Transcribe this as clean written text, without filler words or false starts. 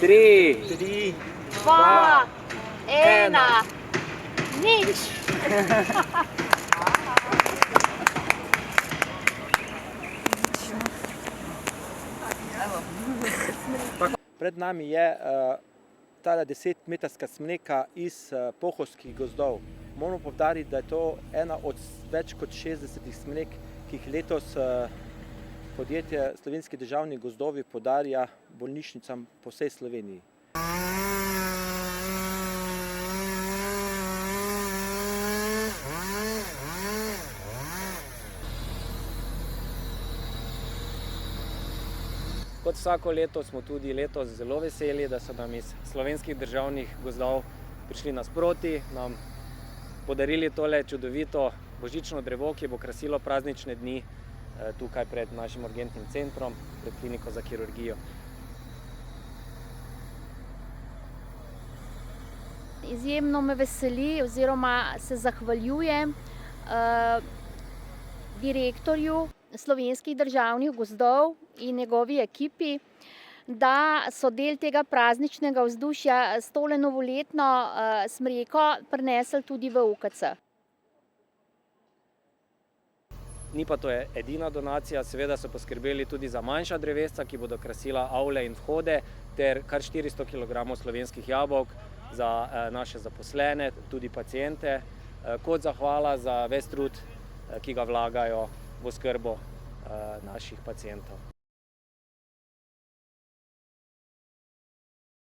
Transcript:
3, 2, 1, nič. Pred nami je tale 10-metrska smreka iz pohorskih gozdov. Moramo poudariti, da je to ena od več kot 60 smrek, ki jih letos podjetje Slovenski državni gozdovi podarja bolnišnicam po vsej Sloveniji. Kot vsako leto smo tudi letos zelo veseli, da so nam iz Slovenskih državnih gozdov prišli nasproti, nam podarili tole čudovito božično drevo, ki bo krasilo praznične dni tukaj pred našim urgentnim centrom, pred kliniko za kirurgijo. Izjemno me veseli oziroma se zahvaljujem direktorju Slovenskih državnih gozdov in njegovi ekipi, da so del tega prazničnega vzdušja s tole novoletno smreko prinesli tudi v UKC. Ni pa to edina donacija, seveda so poskrbeli tudi za manjša drevesca, ki bodo krasila avle in vhode, ter kar 400 kg slovenskih jabolk za naše zaposlene, tudi paciente, kot zahvala za ves trud, ki ga vlagajo v oskrbo naših pacientov.